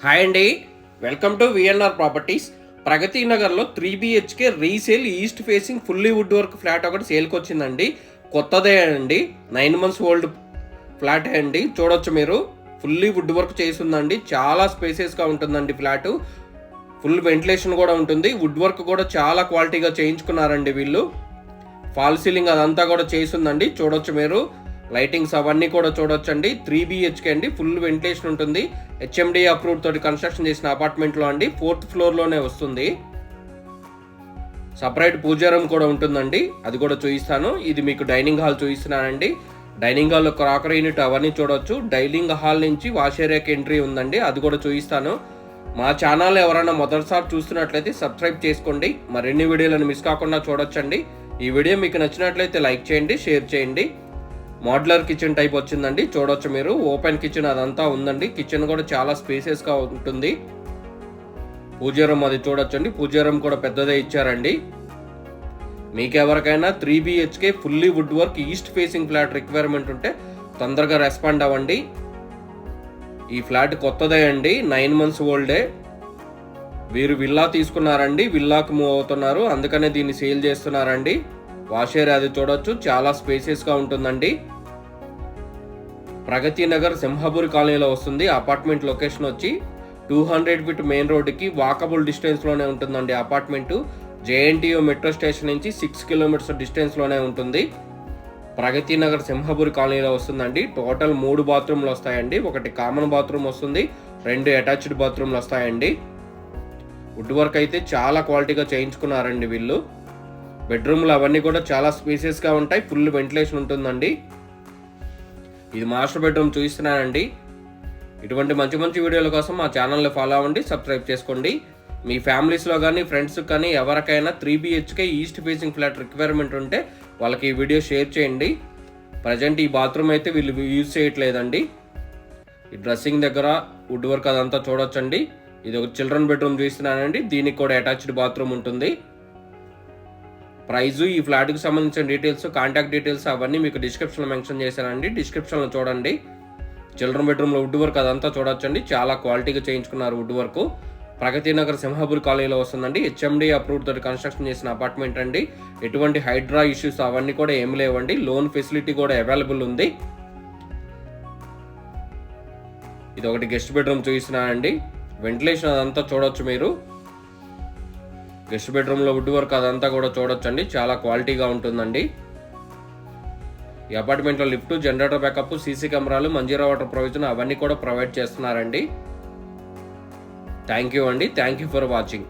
Hi అండి, welcome to VNR properties. ప్రగతి నగర్లో 3BHK resale east facing fully wood work flat ఒకటి సేల్కి వచ్చిందండి. కొత్తదే అండి, 9 months ఓల్డ్ ఫ్లాట్ అండి. చూడొచ్చు మీరు, ఫుల్లీ వుడ్ వర్క్ చేసిందండి. చాలా స్పేసెస్గా ఉంటుందండి ఫ్లాట్. ఫుల్ వెంటిలేషన్ కూడా ఉంటుంది. వుడ్ వర్క్ కూడా చాలా క్వాలిటీగా చేయించుకున్నారండి వీళ్ళు. ఫాల్ సీలింగ్ అదంతా కూడా చేసిందండి. చూడొచ్చు మీరు, లైటింగ్స్ అవన్నీ కూడా చూడొచ్చండి. 3BHK అండి, ఫుల్ వెంటిలేషన్ ఉంటుంది. HMD అప్రూవ్ తోటి కన్స్ట్రక్షన్ చేసిన అపార్ట్మెంట్లో అండి, 4th ఫ్లోర్లోనే వస్తుంది. సపరేట్ పూజా రూమ్ కూడా ఉంటుందండి, అది కూడా చూపిస్తాను. ఇది మీకు డైనింగ్ హాల్ చూపిస్తున్నానండి. డైనింగ్ హాల్లో క్రాకరీ యూనిట్ అవన్నీ చూడొచ్చు. డైనింగ్ హాల్ నుంచి వాష్ ఏరియాకి ఎంట్రీ ఉందండి, అది కూడా చూపిస్తాను. మా ఛానల్ ఎవరైనా మొదటిసారి చూస్తున్నట్లయితే సబ్స్క్రైబ్ చేసుకోండి, మరిన్ని వీడియోలను మిస్ కాకుండా చూడొచ్చండి. ఈ వీడియో మీకు నచ్చినట్లయితే లైక్ చేయండి, షేర్ చేయండి. మోడ్యులర్ కిచెన్ టైప్ వచ్చిందండి, చూడొచ్చు మీరు. ఓపెన్ కిచెన్ అదంతా ఉందండి. కిచెన్ కూడా చాలా స్పేసెస్గా ఉంటుంది. పూజా రూమ్ అది చూడొచ్చండి, పూజా రూమ్ కూడా పెద్దదే ఇచ్చారండి. మీకు ఎవరికైనా 3BHK fully wood work east facing flat requirement ఉంటే తొందరగా రెస్పాండ్ అవ్వండి. ఈ ఫ్లాట్ కొత్తదే అండి, 9 months ఓల్డే. వీరు విల్లా తీసుకున్నారండి, విల్లాకు మూవ్ అవుతున్నారు, అందుకనే దీన్ని సేల్ చేస్తున్నారండి. వాష్ ఏరియా అది చూడొచ్చు, చాలా స్పేసెస్గా ఉంటుందండి. ప్రగతి నగర్ సింహాపూర్ కాలనీలో వస్తుంది. అపార్ట్మెంట్ లొకేషన్ వచ్చి 200 feet మెయిన్ రోడ్డుకి వాకబుల్ డిస్టెన్స్లోనే ఉంటుందండి. అపార్ట్మెంటు JNTU మెట్రో స్టేషన్ నుంచి 6 kilometers డిస్టెన్స్లోనే ఉంటుంది. ప్రగతి నగర్ సింహాపూర్ కాలనీలో వస్తుందండి. టోటల్ 3 బాత్రూమ్లు వస్తాయండి. ఒకటి కామన్ బాత్రూమ్ వస్తుంది, 2 అటాచ్డ్ బాత్రూమ్లు వస్తాయండి. వుడ్ వర్క్ అయితే చాలా క్వాలిటీగా చేయించుకున్నారండి వీళ్ళు. బెడ్రూమ్లు అవన్నీ కూడా చాలా స్పేసెస్గా ఉంటాయి, ఫుల్ వెంటిలేషన్ ఉంటుందండి. ఇది మాస్టర్ బెడ్రూమ్ చూపిస్తున్నానండి. ఇటువంటి మంచి మంచి వీడియోల కోసం మా ఛానల్ని ఫాలో అవ్వండి, సబ్స్క్రైబ్ చేసుకోండి. మీ ఫ్యామిలీస్లో కానీ ఫ్రెండ్స్కి కానీ ఎవరికైనా 3BHK east facing flat requirement ఉంటే వాళ్ళకి ఈ వీడియో షేర్ చేయండి. ప్రజెంట్ ఈ బాత్రూమ్ అయితే వీళ్ళు యూజ్ చేయట్లేదండి. ఈ డ్రెస్సింగ్ దగ్గర వుడ్ వర్క్ అదంతా చూడొచ్చండి. ఇది ఒక చిల్డ్రన్ బెడ్రూమ్ చూస్తున్నానండి, దీనికి కూడా అటాచ్డ్ బాత్రూమ్ ఉంటుంది. ప్రైజు, ఈ ఫ్లాట్కి సంబంధించిన డీటెయిల్స్, కాంటాక్ట్ డీటెయిల్స్ అవన్నీ మీకు డిస్క్రిప్షన్లో మెన్షన్ చేశానండి. డిస్క్రిప్షన్లో చూడండి. చిల్డ్రన్ బెడ్రూమ్లో వుడ్ వర్క్ అదంతా చూడొచ్చండి, చాలా క్వాలిటీగా చేయించుకున్నారు వుడ్ వర్క్. ప్రగతి నగర్ సింహాపూర్ కాలనీలో వస్తుందండి. HMD అప్రూవ్ తోటి కన్స్ట్రక్షన్ చేసిన అపార్ట్మెంట్ అండి. ఎటువంటి హైడ్రా ఇష్యూస్ అవన్నీ కూడా ఏమి లేవండి. లోన్ ఫెసిలిటీ కూడా అవైలబుల్ ఉంది. ఇది ఒకటి గెస్ట్ బెడ్రూమ్ చూపిస్తున్నానండి. వెంటిలేషన్ అదంతా చూడొచ్చు మీరు. గెస్ట్ బెడ్రూమ్లో వుడ్ వర్క్ అదంతా కూడా చూడొచ్చండి, చాలా క్వాలిటీగా ఉంటుందండి. ఈ అపార్ట్మెంట్లో లిఫ్ట్, జనరేటర్ బ్యాకప్, సీసీ కెమెరాలు, మంజీరా వాటర్ ప్రొవిజన్ అవన్నీ కూడా ప్రొవైడ్ చేస్తున్నారండి. థ్యాంక్ యూ అండి, థ్యాంక్ యూ ఫర్ వాచింగ్.